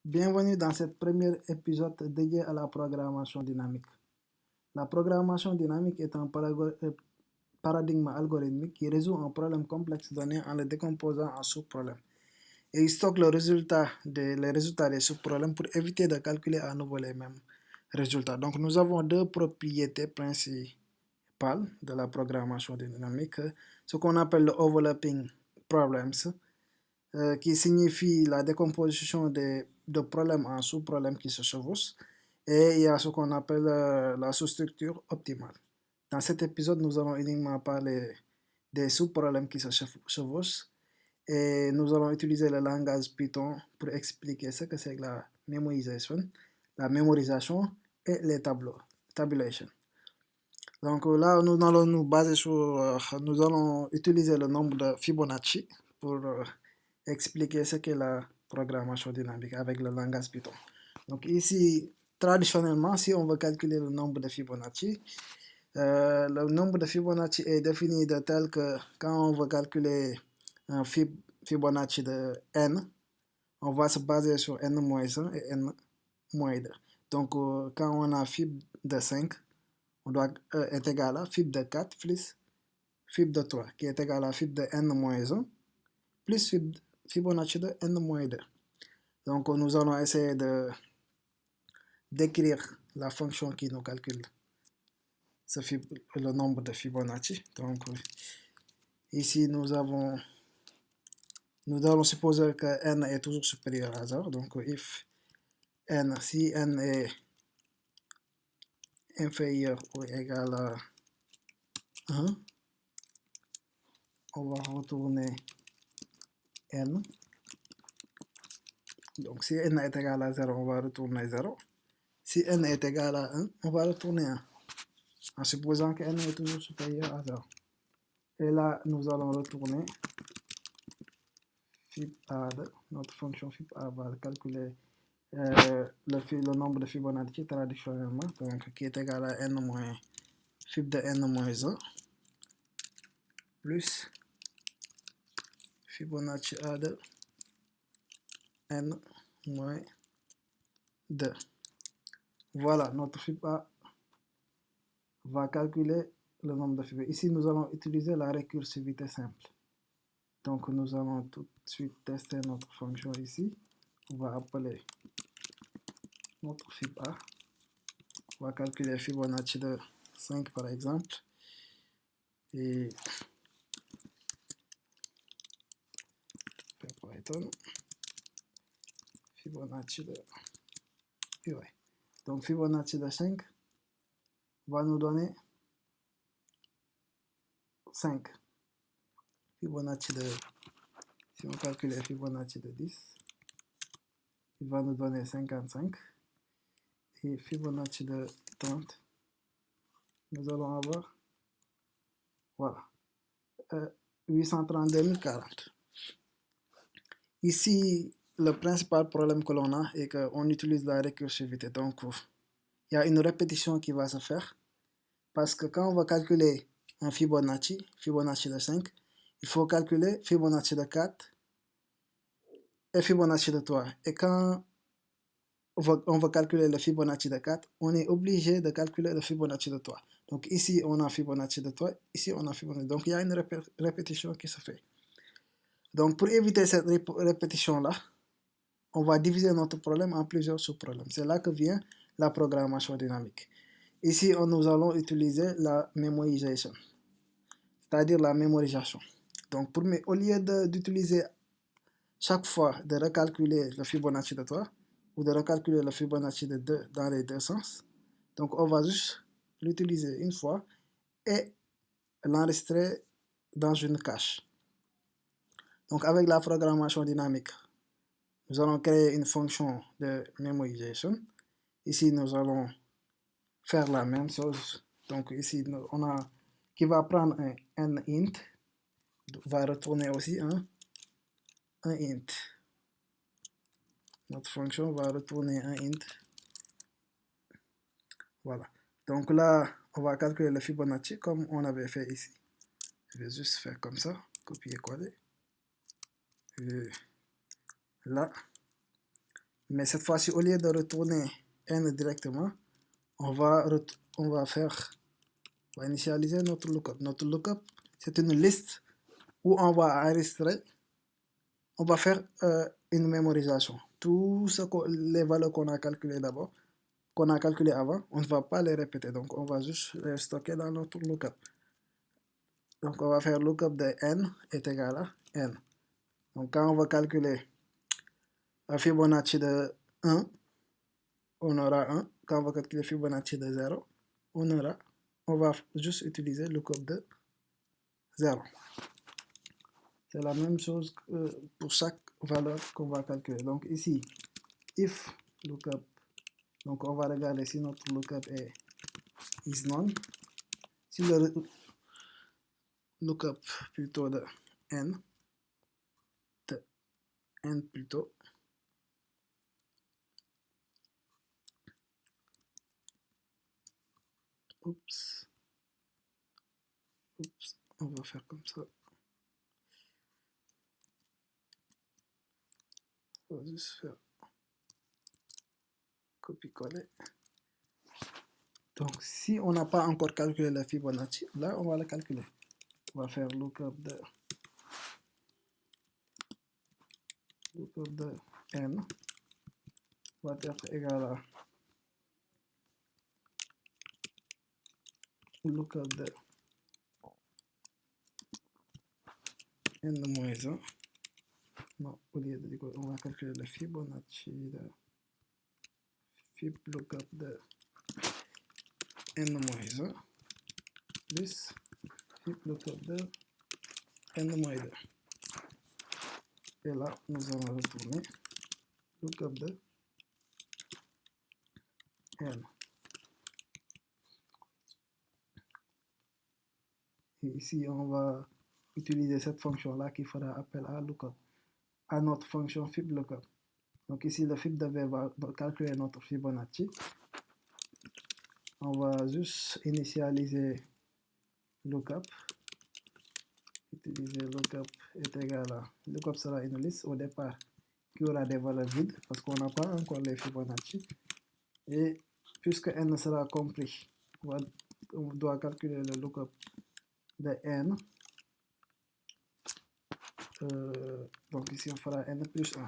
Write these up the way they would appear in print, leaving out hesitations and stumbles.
Bienvenue dans ce premier épisode dédié à la programmation dynamique. La programmation dynamique est un paradigme algorithmique qui résout un problème complexe donné en le décomposant en sous-problèmes. Et il stocke les résultats des sous-problèmes pour éviter de calculer à nouveau les mêmes résultats. Donc nous avons deux propriétés principales de la programmation dynamique, ce qu'on appelle le overlapping problems, qui signifie la décomposition de problèmes en sous-problèmes qui se chevauchent. Et il y a ce qu'on appelle la sous-structure optimale. Dans cet épisode, nous allons uniquement parler des sous-problèmes qui se chevauchent et nous allons utiliser le langage Python pour expliquer ce que c'est que la mémorisation et les tableaux, tabulation. Donc là, nous allons nous baser nous allons utiliser le nombre de Fibonacci pour expliquer ce qu'est la programmation dynamique avec le langage Python. Donc ici, traditionnellement, si on veut calculer le nombre de Fibonacci, le nombre de Fibonacci est défini de tel que quand on veut calculer un Fibonacci de n, on va se baser sur n-1 et n-2. Donc quand on a Fib de 5, on doit est égal à Fib de 4 plus Fib de 3, qui est égal à Fib de n-1 plus Fibonacci de n-2. Donc nous allons essayer d'écrire la fonction qui nous calcule le nombre de Fibonacci. Donc ici nous allons supposer que n est toujours supérieur à 0. Donc if n, si n est inférieur ou égal à 1, on va retourner n. Donc si n est égal à 0, on va retourner 0. Si n est égal à 1, on va retourner 1, en supposant que n est toujours supérieur à 0. Et là, nous allons retourner fib_add. Notre fonction fib_add va calculer le nombre de Fibonacci traditionnellement, donc qui est égal à n moins fib de n moins 1 plus Fibonacci add n moins 2. Voilà, notre fib_add va calculer le nombre de Fibonacci. Ici, nous allons utiliser la récursivité simple. Donc, nous allons tout de suite tester notre fonction ici. On va appeler notre fib_add. On va calculer Fibonacci de 5 par exemple. Et Python. Fibonacci de... Ouais. Donc Fibonacci de 5 va nous donner 5. Fibonacci de... Si on calcule Fibonacci de 10, il va nous donner 55. Et Fibonacci de 30, nous allons avoir, voilà, 832 040. Ici, le principal problème que l'on a est qu'on utilise la récursivité. Donc, il y a une répétition qui va se faire. Parce que quand on va calculer un Fibonacci de 5, il faut calculer Fibonacci de 4 et Fibonacci de 3. Et quand on va calculer le Fibonacci de 4, on est obligé de calculer le Fibonacci de 3. Donc ici, on a Fibonacci de 3, ici, on a Fibonacci. Donc il y a une répétition qui se fait. Donc pour éviter cette répétition-là, on va diviser notre problème en plusieurs sous-problèmes. C'est là que vient la programmation dynamique. Ici, nous allons utiliser la memorisation, c'est-à-dire la mémorisation. Donc au lieu d'utiliser chaque fois de recalculer le Fibonacci de 3 ou de recalculer le Fibonacci de 2 dans les deux sens, donc on va juste l'utiliser une fois et l'enregistrer dans une cache. Donc avec la programmation dynamique, nous allons créer une fonction de mémorisation. Ici, nous allons faire la même chose. Donc ici, on a qui va prendre un int, va retourner aussi un int. Notre fonction va retourner un int. Voilà. Donc là, on va calculer le Fibonacci comme on avait fait ici. Je vais juste faire comme ça, copier-coller. Là. Mais cette fois-ci, au lieu de retourner n directement, on va initialiser notre lookup. Notre lookup, c'est une liste où on va enregistrer, on va faire une mémorisation. Tout ce que les valeurs qu'on a calculées d'abord, qu'on a calculées avant, on ne va pas les répéter. Donc, on va juste les stocker dans notre lookup. Donc, on va faire lookup de n est égal à n. Donc, quand on va calculer la Fibonacci de 1, on aura 1. Quand on va calculer Fibonacci de 0, on va juste utiliser lookup de 0. C'est la même chose pour chaque valeur qu'on va calculer. Donc ici, if lookup, donc on va regarder si notre lookup is none. Si le lookup plutôt de n plutôt, oups, on va faire comme ça. On va juste faire copier-coller. Donc si on n'a pas encore calculé la Fibonacci, là on va la calculer. On va faire lookup de n va être égal à lookup de n moins 1. Non, au lieu de dire, on va calculer le Fibonacci de Fib lookup de n moins 1 plus Fib lookup de n moins 2. Et là, nous allons retourner lookup de n. Et ici, on va utiliser cette fonction-là qui fera appel à lookup, à notre fonction Fib lookup. Donc ici, le Fib va calculer notre Fibonacci. On va juste initialiser lookup. Utiliser lookup est égal à lookup sera une liste au départ qui aura des valeurs vides parce qu'on n'a pas encore les Fibonacci. Et puisque n sera compris, on doit calculer le lookup de n. Donc ici on fera n plus 1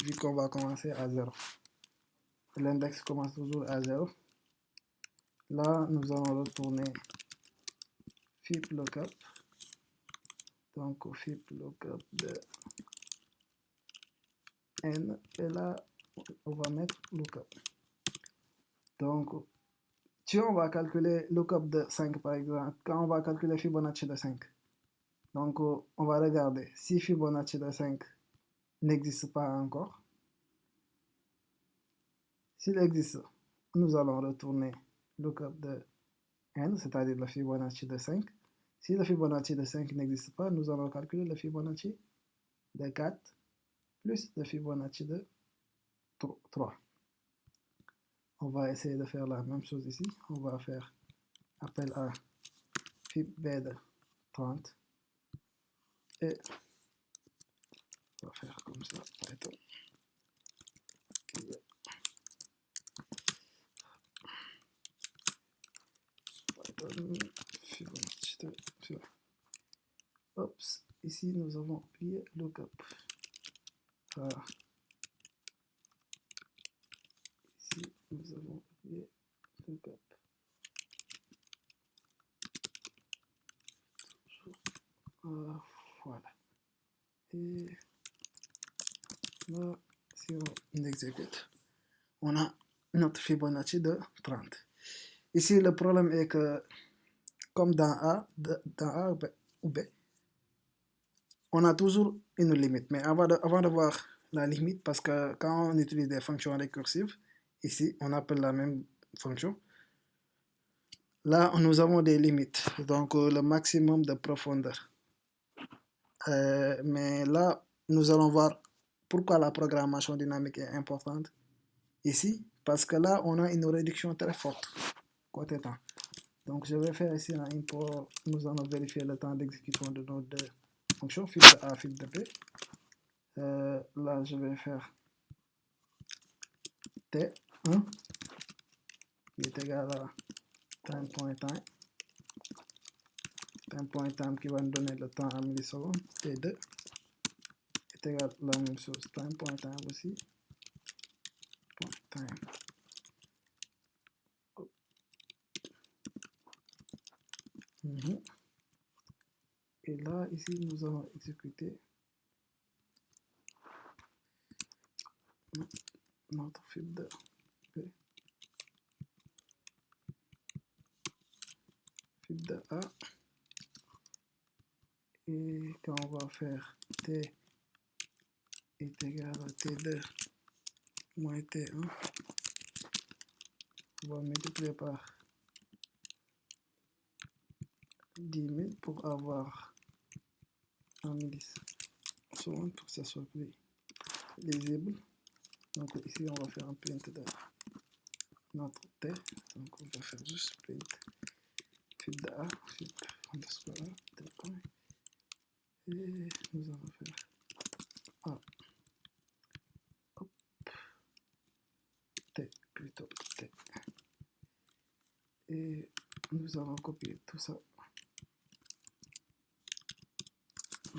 vu qu'on va commencer à 0. L'index commence toujours à 0. Là nous allons retourner Fib lookup. Donc Fib lookup de n et là on va mettre lookup. Donc si on va calculer lookup de 5 par exemple, quand on va calculer Fibonacci de 5, donc on va regarder si Fibonacci de 5 n'existe pas encore. S'il existe, nous allons retourner lookup de n, c'est-à-dire le Fibonacci de 5. Si le Fibonacci de 5 n'existe pas, nous allons calculer le Fibonacci de 4 plus le Fibonacci de 3. On va essayer de faire la même chose ici. On va faire appel à Fib B de 30 et on va faire comme ça. Fibonacci de... Oups, ici nous avons oublié lookup. Ici nous avons oublié lookup. Voilà. Et là, si on exécute, on a notre Fibonacci de 30. Ici, le problème est que, comme dans A ou B, on a toujours une limite. Mais avant de voir la limite, parce que quand on utilise des fonctions récursives, ici, on appelle la même fonction. Là, nous avons des limites, donc le maximum de profondeur. Mais là, nous allons voir pourquoi la programmation dynamique est importante ici, parce que là, on a une réduction très forte côté temps. Donc, je vais faire ici un import. Nous allons vérifier le temps d'exécution de nos deux fonctions, fil de A, fil de B. Là, je vais faire T1 qui est égal à time.time. Time.time qui va nous donner le temps en millisecondes. T2 est égal à la même chose. Time.time aussi. Time. Et là, ici, nous allons exécuter notre fil de B. Fil de A. Et quand on va faire T est égal à T2 moins T1, on va multiplier par 10 000 pour avoir un milliseconde pour que ça soit plus lisible. Donc ici, on va faire un print de notre T. Donc on va faire juste print fil de A, fil underscore A, T point. Et nous allons faire A. Hop. T plutôt T. Et nous allons copier tout ça,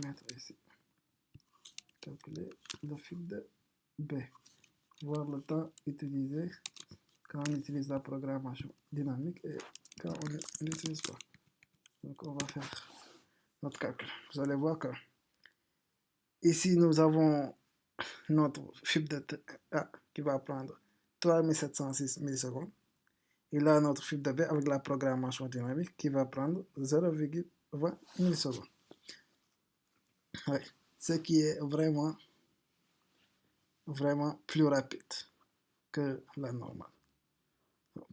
mettre ici, calculer le fil de B, voir le temps utilisé quand on utilise la programmation dynamique et quand on ne l'utilise pas. Donc on va faire notre calcul. Vous allez voir que ici nous avons notre fil de A qui va prendre 3706 millisecondes. Et là, notre fil de B avec la programmation dynamique qui va prendre 0,20 millisecondes. Oui, ce qui est vraiment plus rapide que la normale. Donc,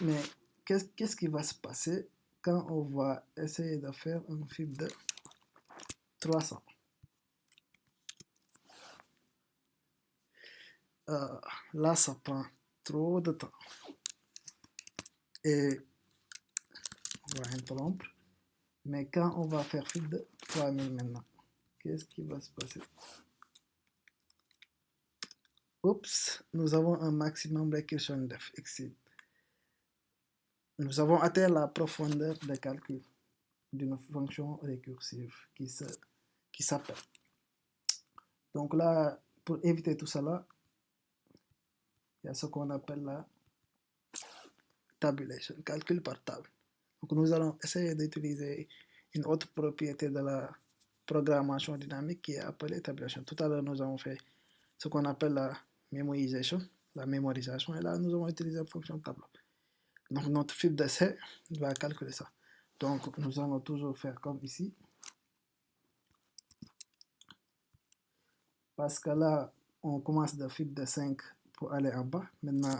mais qu'est-ce qui va se passer quand on va essayer de faire un fil de 300? Là, ça prend trop de temps. Et on va interrompre. Mais quand on va faire fil de 3000 maintenant, qu'est-ce qui va se passer? Oups, nous avons un maximum recursion def exceed. Nous avons atteint la profondeur de calcul d'une fonction récursive qui s'appelle. Donc là, pour éviter tout cela, il y a ce qu'on appelle la tabulation, calcul par table. Donc nous allons essayer d'utiliser une autre propriété de la programmation dynamique qui est appelée tabulation. Tout à l'heure, nous avons fait ce qu'on appelle la mémorisation, et là, nous avons utilisé la fonction tableau. Donc notre fil de C va calculer ça. Donc nous allons toujours faire comme ici. Parce que là, on commence de fil de 5 pour aller en bas. Maintenant,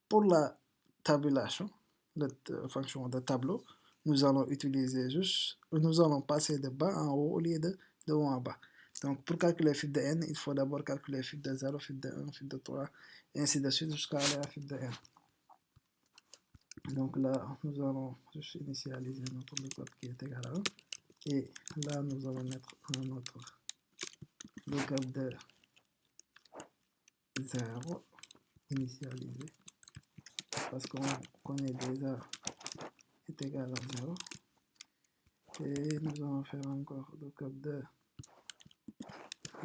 pour la tabulation, la fonction de tableau, nous allons utiliser nous allons passer de bas en haut au lieu de haut en bas. Donc pour calculer fil de n, il faut d'abord calculer fil de 0, fil de 1, fil de 3, et ainsi de suite jusqu'à aller à fil de n. Donc là, nous allons juste initialiser notre lookup qui est égal à 1. Et là, nous allons mettre un autre lookup de 0 initialisé. Parce qu'on connaît déjà est égal à 0. Et nous allons faire encore lookup de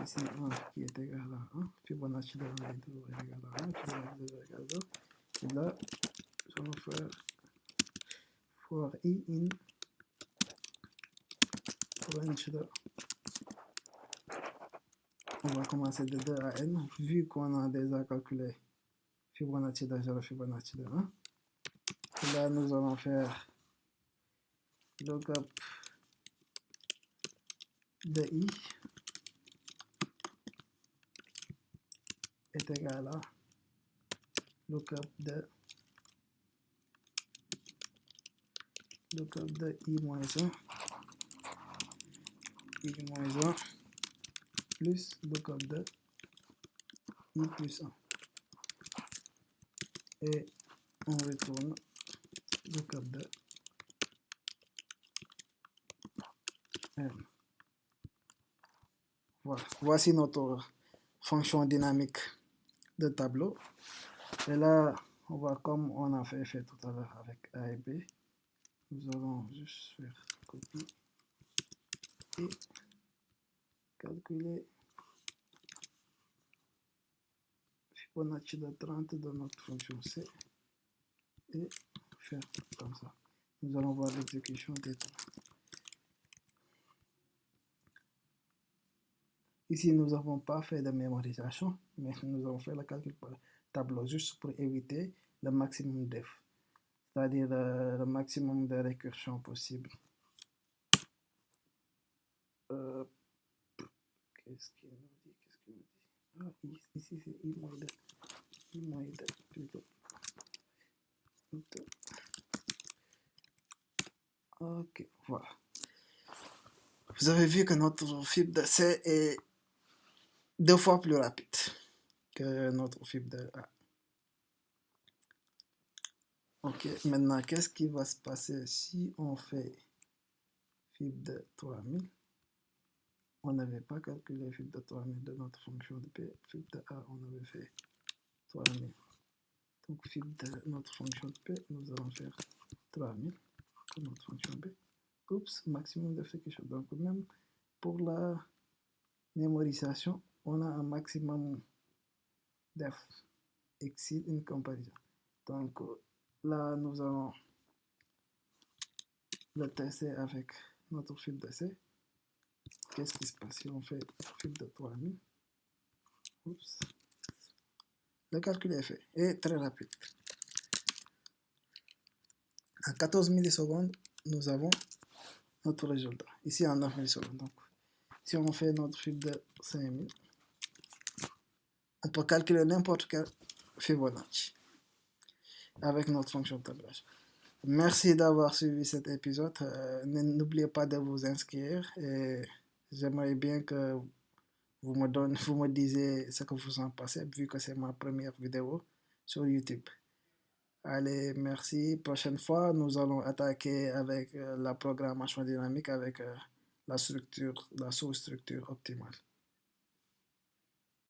ici 1 qui est égal à 1. Fibonacci de 1 est toujours égal à 1. Fibonacci de 0 est égal à 0. Et là, nous allons faire for i in range de. On va commencer de 2 à n, vu qu'on a déjà calculé Fibonacci de 0, Fibonacci de 1. Et là, nous allons faire lookup de i est égal à lookup de i moins 1, i moins 1, plus lookup de i plus 1. Et on retourne lookup de n. Voilà. Voici notre fonction dynamique de tableau. Et là, on va comme on a fait tout à l'heure avec A et B. Nous allons juste faire copie et calculer Fibonacci de 30 de notre fonction C et faire comme ça. Nous allons voir l'exécution des temps. Ici, nous n'avons pas fait de mémorisation, mais nous avons fait le calcul par tableau juste pour éviter le maximum d'F, c'est-à-dire le maximum de récursion possible. Qu'est-ce qu'il nous dit? Ah, ici c'est I moins 2. I moins 2 plutôt. Ok, voilà. Vous avez vu que notre fibre de C est 2 fois plus rapide que notre fibre de A. Ok, maintenant, qu'est-ce qui va se passer si on fait fibre de 3000? On n'avait pas calculé fibre de 3000 de notre fonction de P. Fibre de A, on avait fait 3000. Donc, fibre de notre fonction de P, nous allons faire 3000 pour notre fonction B. Oups, maximum d'exécution. Donc, même pour la mémorisation, on a un maximum def exceed une comparaison. Donc, là, nous allons le tester avec notre fibre de C. Qu'est-ce qui se passe si on fait fibre de 3000? Oups. Le calcul est fait et très rapide. En 14 millisecondes, nous avons notre résultat. Ici en 9 millisecondes. Donc, si on fait notre fibre de 5000, on peut calculer n'importe quel Fibonacci avec notre fonction de tablage. Merci d'avoir suivi cet épisode. N'oubliez pas de vous inscrire et j'aimerais bien que vous me disiez ce que vous en pensez vu que c'est ma première vidéo sur YouTube. Allez, merci. Prochaine fois, nous allons attaquer avec la programmation dynamique avec la sous-structure optimale.